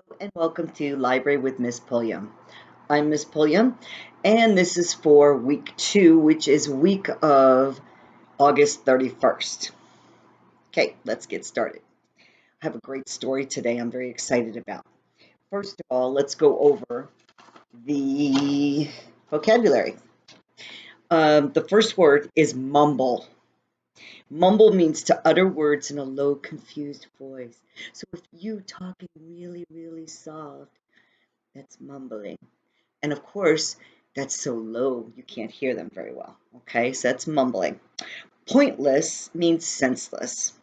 And welcome to Library with Miss Pulliam. I'm Miss Pulliam, and this is for week 2, which is week of August 31st. Okay, let's get started. I have a great story today I'm very excited about. First of all, let's go over the vocabulary. The first word is mumble. Mumble means to utter words in a low, confused voice. So if you talking really soft, that's mumbling. And of course, that's so low you can't hear them very well. Okay, so that's mumbling. Pointless means senseless.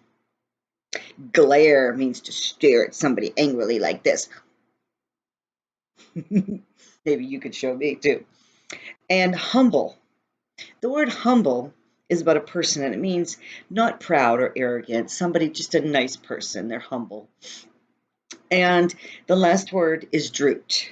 Glare means to stare at somebody angrily like this. Maybe you could show me too. And humble. The word humble is about a person and it means not proud or arrogant, somebody just a nice person. They're humble. And the last word is drooped.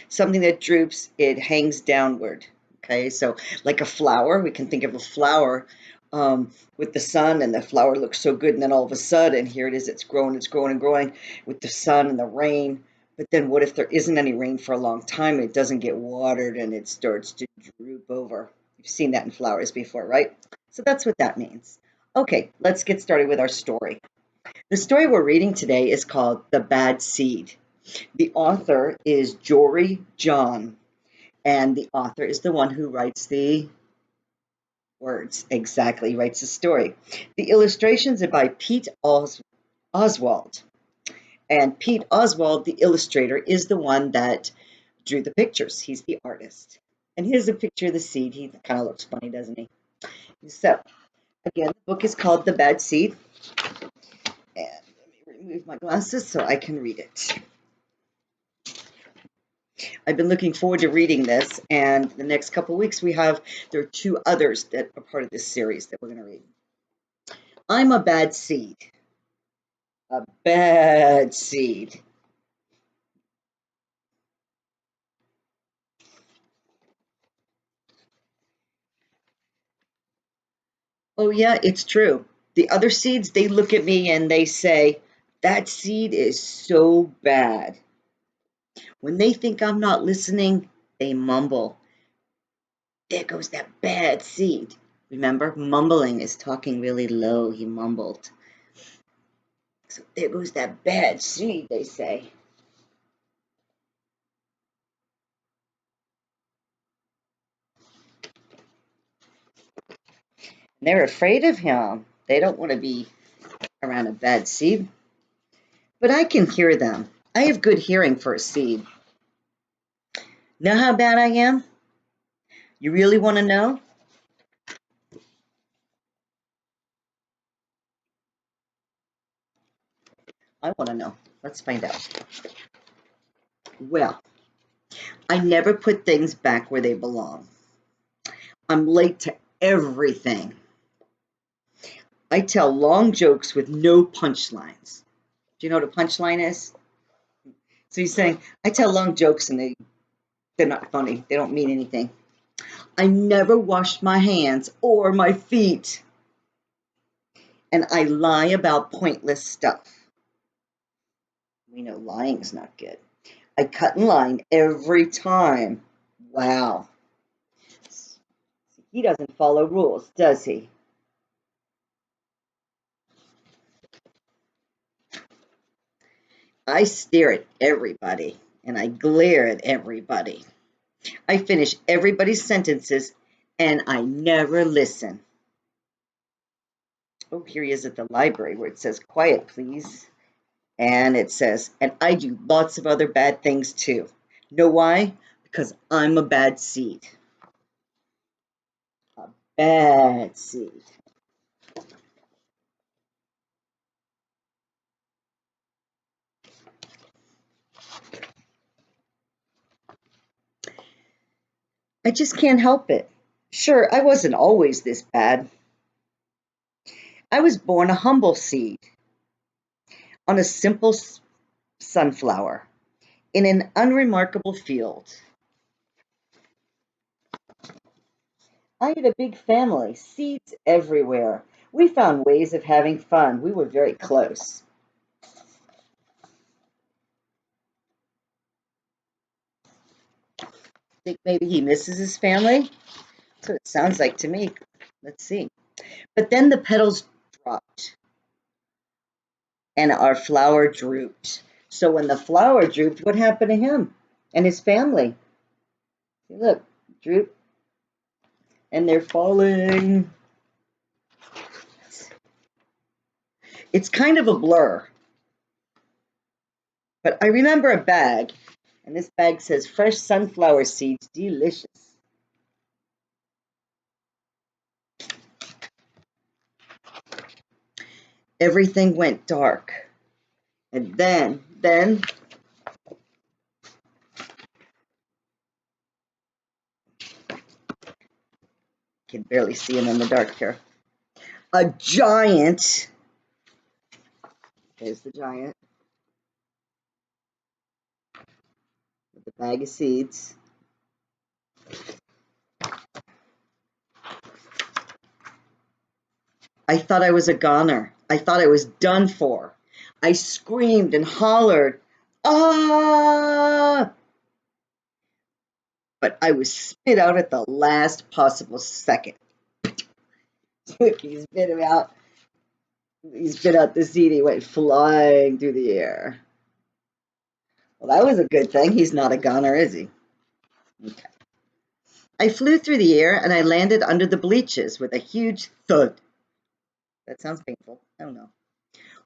Something that droops, it hangs downward. Okay, so like a flower, we can think of a flower with the sun, and the flower looks so good, and then all of a sudden, here it is, it's growing and growing with the sun and the rain. But then what if there isn't any rain for a long time and it doesn't get watered and it starts to droop over? You've seen that in flowers before, right? So that's what that means. Okay, let's get started with our story. The story we're reading today is called The Bad Seed. The author is Jory John, and the author is the one who writes the words. Exactly, writes the story. The illustrations are by Pete Oswald. And Pete Oswald, the illustrator, is the one that drew the pictures. He's the artist. And here's a picture of the seed. He kind of looks funny, doesn't he? So, again, the book is called The Bad Seed. And let me remove my glasses so I can read it. I've been looking forward to reading this, and the next couple of weeks there are two others that are part of this series that we're going to read. I'm a bad seed. A bad seed. Oh, yeah, it's true. The other seeds, they look at me and they say, that seed is so bad. When they think I'm not listening, they mumble. There goes that bad seed. Remember, mumbling is talking really low. He mumbled. So there goes that bad seed, they say. They're afraid of him. They don't want to be around a bad seed. But I can hear them. I have good hearing for a seed. Know how bad I am? You really want to know? I want to know. Let's find out. Well, I never put things back where they belong. I'm late to everything. I tell long jokes with no punchlines. Do you know what a punchline is? So he's saying, I tell long jokes and they're not funny. They don't mean anything. I never wash my hands or my feet. And I lie about pointless stuff. We know lying's not good. I cut in line every time. Wow. He doesn't follow rules, does he? I stare at everybody and I glare at everybody. I finish everybody's sentences and I never listen. Oh, here he is at the library where it says, quiet, please. And it says, and I do lots of other bad things too. Know why? Because I'm a bad seed. A bad seed. I just can't help it. Sure, I wasn't always this bad. I was born a humble seed on a simple sunflower in an unremarkable field. I had a big family, seeds everywhere. We found ways of having fun. We were very close. Think maybe he misses his family? That's what it sounds like to me. Let's see. But then the petals dropped and our flower drooped. So when the flower drooped, what happened to him and his family? See, look, droop, and they're falling. It's kind of a blur, but I remember a bag, and this bag says fresh sunflower seeds, delicious. Everything went dark. And then, can barely see him in the dark here. A giant, there's the giant, with the bag of seeds. I thought I was a goner. I thought I was done for. I screamed and hollered, ah! But I was spit out at the last possible second. Look, he spit him out. He spit out the seed. He went flying through the air. Well, that was a good thing. He's not a goner, is he? Okay. I flew through the air and I landed under the bleachers with a huge thud. That sounds painful. I don't know.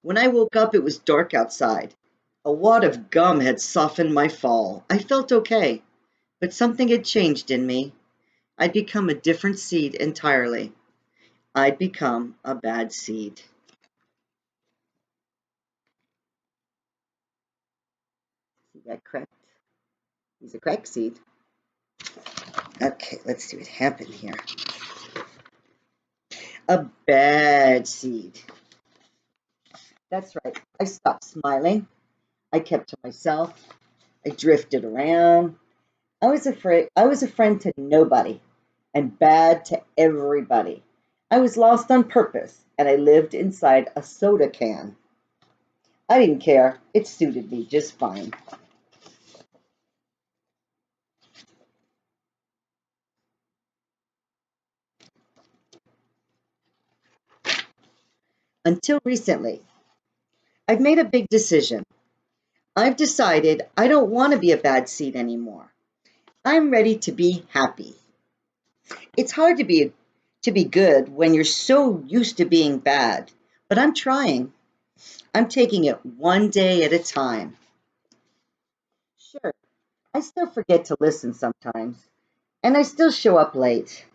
When I woke up, it was dark outside. A wad of gum had softened my fall. I felt okay, but something had changed in me. I'd become a different seed entirely. I'd become a bad seed. He got cracked. He's a crack seed. Okay, let's see what happened here. A bad seed. That's right. I stopped smiling. I kept to myself. I drifted around. I was afraid. I was a friend to nobody and bad to everybody. I was lost on purpose and I lived inside a soda can. I didn't care. It suited me just fine. Until recently, I've made a big decision. I've decided I don't want to be a bad seed anymore. I'm ready to be happy. It's hard to be good when you're so used to being bad, but I'm trying. I'm taking it one day at a time. Sure, I still forget to listen sometimes, and I still show up late,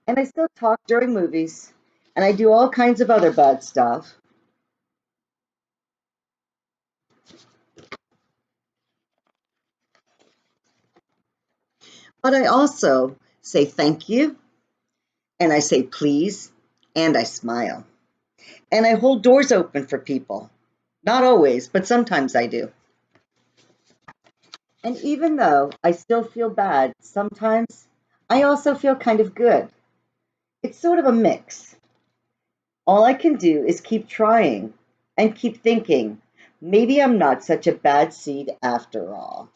and I still talk during movies, and I do all kinds of other bad stuff. But I also say thank you, and I say please, and I smile. And I hold doors open for people. Not always, but sometimes I do. And even though I still feel bad, sometimes I also feel kind of good. It's sort of a mix. All I can do is keep trying and keep thinking, maybe I'm not such a bad seed after all.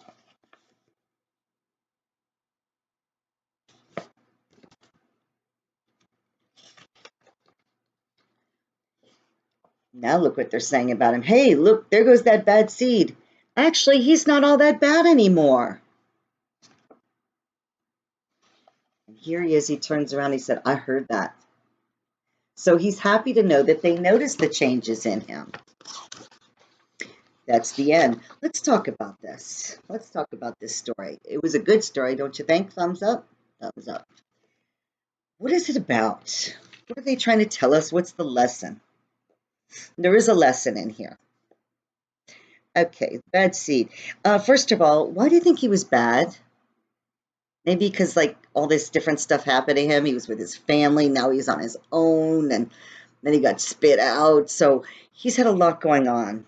Now look what they're saying about him. Hey, look, there goes that bad seed. Actually, he's not all that bad anymore. And here he is. He turns around. He said, I heard that. So he's happy to know that they noticed the changes in him. That's the end. Let's talk about this. Let's talk about this story. It was a good story, don't you think? Thumbs up? Thumbs up. What is it about? What are they trying to tell us? What's the lesson? There is a lesson in here. Okay, bad seed. First of all, why do you think he was bad? Maybe because like all this different stuff happened to him. He was with his family. Now he's on his own, and then he got spit out. So he's had a lot going on.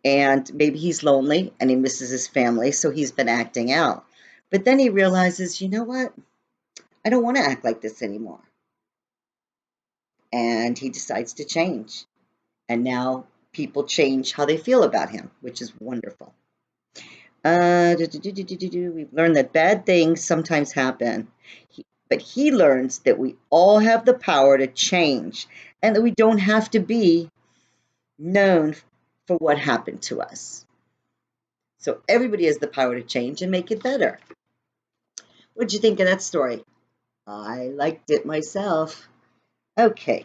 And maybe he's lonely and he misses his family, so he's been acting out. But then he realizes, you know what? I don't want to act like this anymore. And he decides to change. And now people change how they feel about him, which is wonderful. We've learned that bad things sometimes happen, but he learns that we all have the power to change and that we don't have to be known for what happened to us. So everybody has the power to change and make it better. What'd you think of that story? I liked it myself. Okay,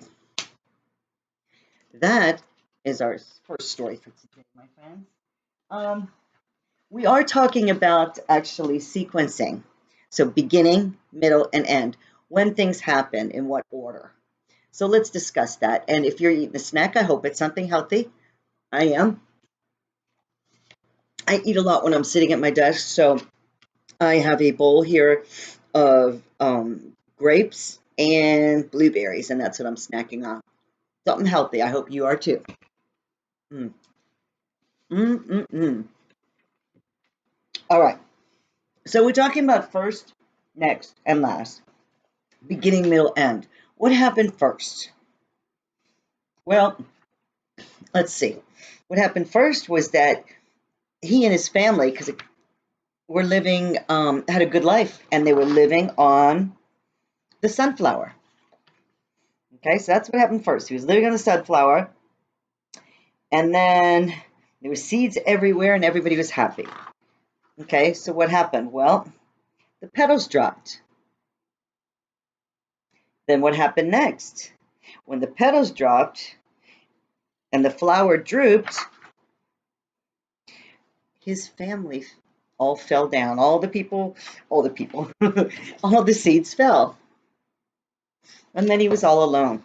that is our first story for today, my friends. Um, we are talking about actually sequencing. So beginning, middle, and end. When things happen, in what order. So let's discuss that. And if you're eating a snack, I hope it's something healthy. I am. I eat a lot when I'm sitting at my desk. So I have a bowl here of grapes and blueberries, and that's what I'm snacking on. Something healthy. I hope you are too. Mm. Mm, mm, mm. All right. So we're talking about first, next, and last. Beginning, middle, end. What happened first? Well, let's see. What happened first was that he and his family, because were living, had a good life, and they were living on the sunflower. Okay, so that's what happened first. He was living on the sunflower, and then there were seeds everywhere, and everybody was happy. Okay, so what happened? Well, the petals dropped. Then what happened next? When the petals dropped and the flower drooped, his family all fell down. All the people, all the seeds fell. And then he was all alone.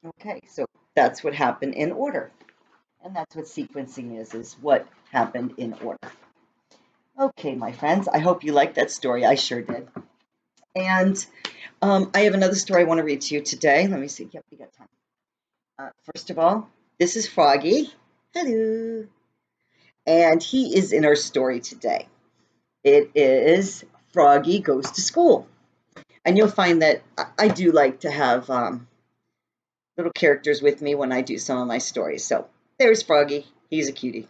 Okay, so that's what happened in order. And that's what sequencing is what happened in order. Okay, my friends, I hope you liked that story. I sure did. And I have another story I want to read to you today. Let me see. Yep, we got time. First of all, this is Froggy. Hello. And he is in our story today. It is Froggy Goes to School. And you'll find that I do like to have little characters with me when I do some of my stories. So there's Froggy. He's a cutie.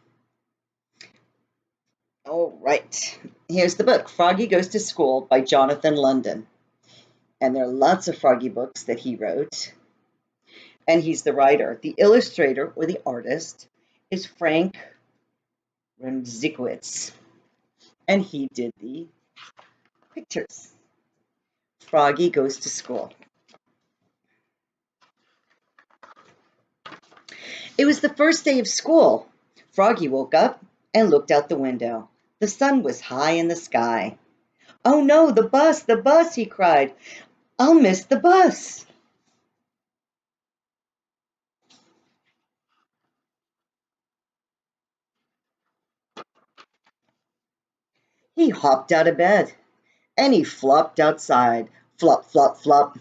All right. Here's the book, Froggy Goes to School by Jonathan London. And there are lots of Froggy books that he wrote. And he's the writer. The illustrator or the artist is Frank Remzikowitz. And he did the pictures. Froggy Goes to School. It was the first day of school. Froggy woke up and looked out the window. The sun was high in the sky. "Oh no, the bus," he cried. "I'll miss the bus." He hopped out of bed and he flopped outside. Flop, flop, flop.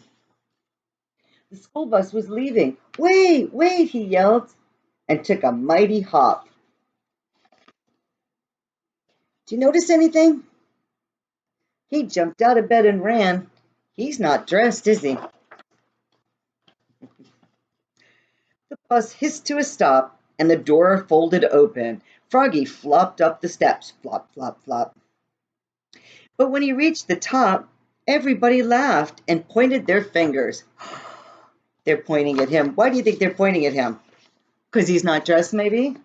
The school bus was leaving. "Wait, wait," he yelled, and took a mighty hop. "Do you notice anything?" He jumped out of bed and ran. He's not dressed, is he? The bus hissed to a stop, and the door folded open. Froggy flopped up the steps. Flop, flop, flop. But when he reached the top, everybody laughed and pointed their fingers. They're pointing at him. Why do you think they're pointing at him? Because he's not dressed, maybe?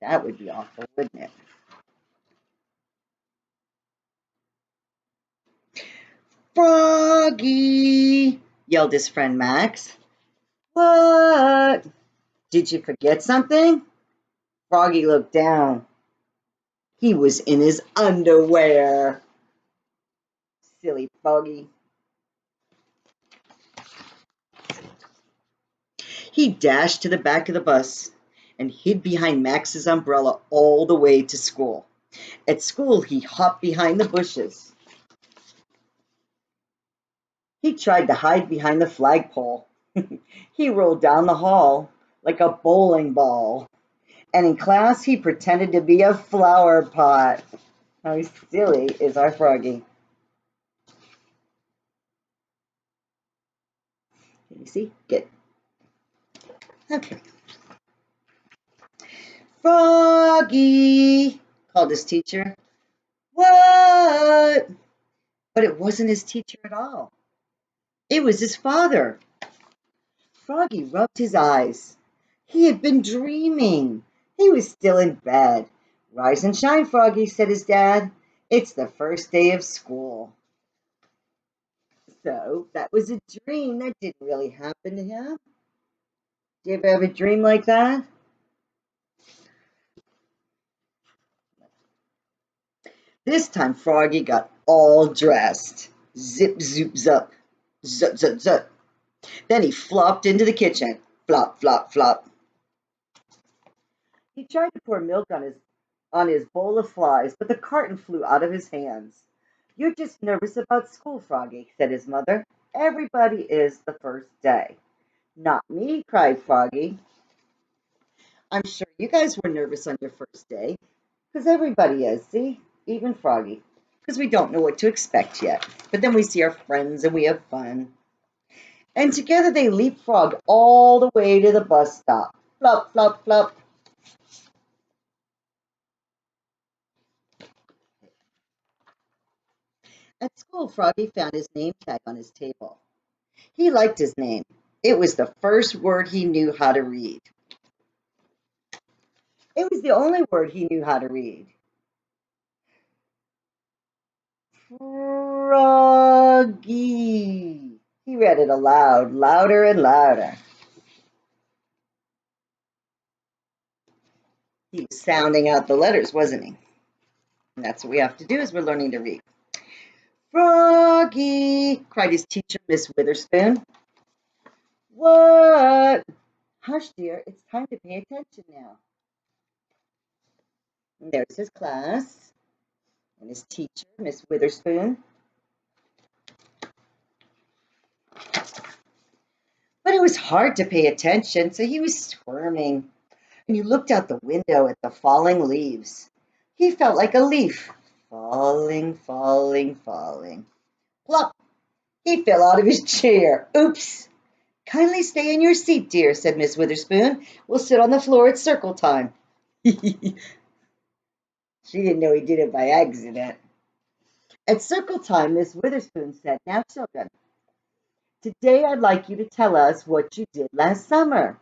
That would be awful, wouldn't it? "Froggy!" yelled his friend Max. "What? Did you forget something?" Froggy looked down. He was in his underwear. Silly Froggy. He dashed to the back of the bus and hid behind Max's umbrella all the way to school. At school, he hopped behind the bushes. He tried to hide behind the flagpole. He rolled down the hall like a bowling ball. And in class, he pretended to be a flower pot. How silly is our Froggy? Can you see? Good. Okay. Froggy, called his teacher. What? But it wasn't his teacher at all. It was his father. Froggy rubbed his eyes. He had been dreaming. He was still in bed. Rise and shine, Froggy, said his dad. It's the first day of school. So that was a dream. That didn't really happen to him. Do you ever have a dream like that? This time Froggy got all dressed. Zip, zoop, zup. Zut, zut, zut. Then he flopped into the kitchen. Flop, flop, flop. He tried to pour milk on his bowl of flies, but the carton flew out of his hands. You're just nervous about school, Froggy, said his mother. Everybody is the first day. Not me, cried Froggy. I'm sure you guys were nervous on your first day, because everybody is, see? Even Froggy. Because we don't know what to expect yet. But then we see our friends and we have fun. And together they leapfrog all the way to the bus stop. Flop, flop, flop. At school, Froggy found his name tag on his table. He liked his name. It was the first word he knew how to read. It was the only word he knew how to read. Froggy. He read it aloud, louder and louder. He was sounding out the letters, wasn't he? And that's what we have to do as we're learning to read. Froggy, cried his teacher, Miss Witherspoon. What? Hush, dear, it's time to pay attention now. And there's his class and his teacher, Miss Witherspoon. But it was hard to pay attention, so he was squirming. And he looked out the window at the falling leaves. He felt like a leaf, falling, falling, falling. Plop! He fell out of his chair. Oops! Kindly stay in your seat, dear, said Miss Witherspoon. We'll sit on the floor at circle time. She didn't know he did it by accident. At circle time, Miss Witherspoon said, Now, children, today I'd like you to tell us what you did last summer.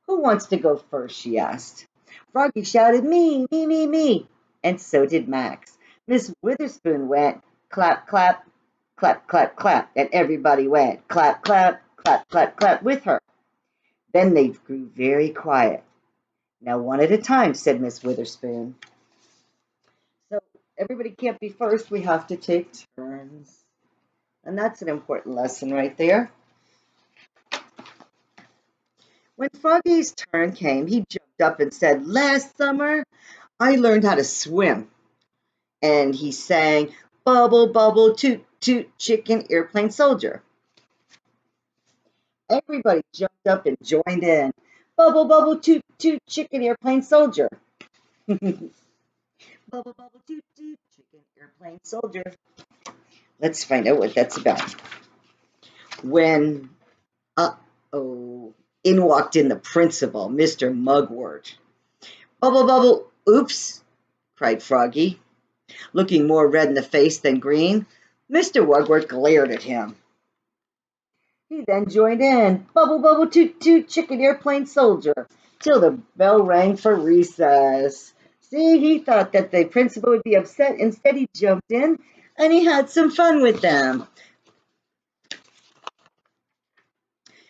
Who wants to go first, she asked. Froggy shouted, Me, me, me, me. And so did Max. Miss Witherspoon went, clap, clap, clap, clap, clap. And everybody went, clap, clap, clap, clap, clap with her. Then they grew very quiet. Now, one at a time, said Miss Witherspoon. So everybody can't be first. We have to take turns. And that's an important lesson right there. When Froggy's turn came, he jumped up and said, Last summer, I learned how to swim. And he sang, Bubble, bubble, toot, toot, chicken, airplane soldier. Everybody jumped up and joined in. Bubble, bubble, toot, toot, chicken, airplane soldier. Bubble, bubble, toot, toot, chicken, airplane soldier. Let's find out what that's about. When, in walked in the principal, Mr. Mugwort. Bubble, bubble, oops, cried Froggy. Looking more red in the face than green, Mr. Mugwort glared at him. He then joined in, bubble, bubble, toot, toot, chicken, airplane soldier, till the bell rang for recess. See, he thought that the principal would be upset. Instead, he jumped in, and he had some fun with them.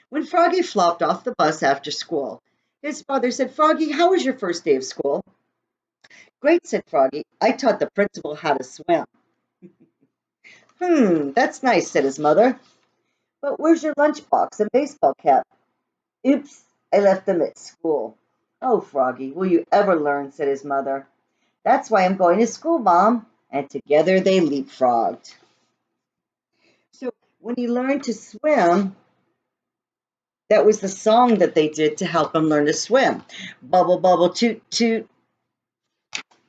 When Froggy flopped off the bus after school, his father said, Froggy, how was your first day of school? Great, said Froggy. I taught the principal how to swim. That's nice, said his mother. But where's your lunchbox and baseball cap? Oops, I left them at school. Oh, Froggy, will you ever learn, said his mother. That's why I'm going to school, Mom. And together they leapfrogged. So when he learned to swim, that was the song that they did to help him learn to swim. Bubble, bubble, toot, toot.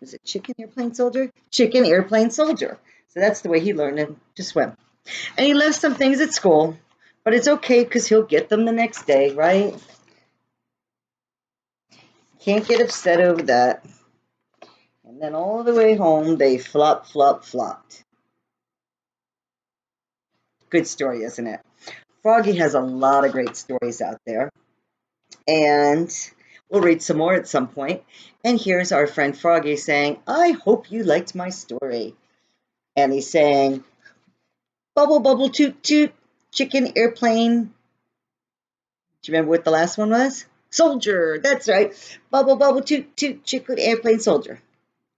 Was it Chicken Airplane Soldier? Chicken Airplane Soldier. So that's the way he learned to swim. And he left some things at school, but it's okay because he'll get them the next day, right? Can't get upset over that. And then all the way home, they flop, flop, flopped. Good story, isn't it? Froggy has a lot of great stories out there. And we'll read some more at some point. And here's our friend Froggy saying, I hope you liked my story. And he's saying, bubble, bubble, toot, toot, chicken, airplane. Do you remember what the last one was? Soldier. That's right. Bubble, bubble, toot, toot, chicken, airplane, soldier.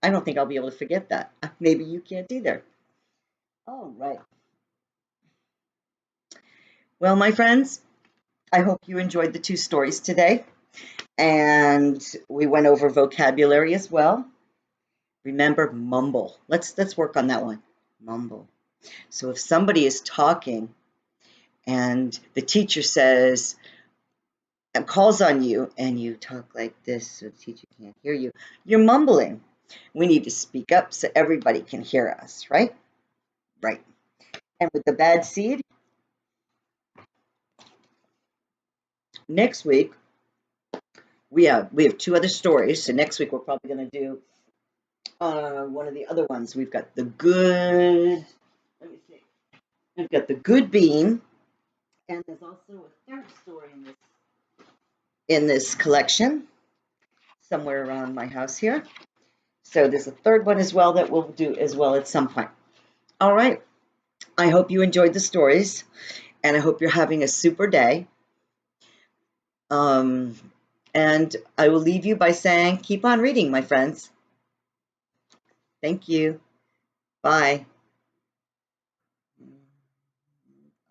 I don't think I'll be able to forget that. Maybe you can't either. All right. Well, my friends, I hope you enjoyed the 2 stories today. And we went over vocabulary as well. Remember, mumble. Let's work on that one. Mumble. So if somebody is talking and the teacher says, and calls on you, and you talk like this so the teacher can't hear you, you're mumbling. We need to speak up so everybody can hear us, right? Right. And with the bad seed, next week we have 2 other stories. So next week we're probably going to do one of the other ones. We've got the good. Let me see. We've got the good bean, and there's also a third story in this collection somewhere around my house here. So there's a third one as well that we'll do as well at some point. All right. I hope you enjoyed the stories, and I hope you're having a super day. And I will leave you by saying, keep on reading, my friends. Thank you. Bye.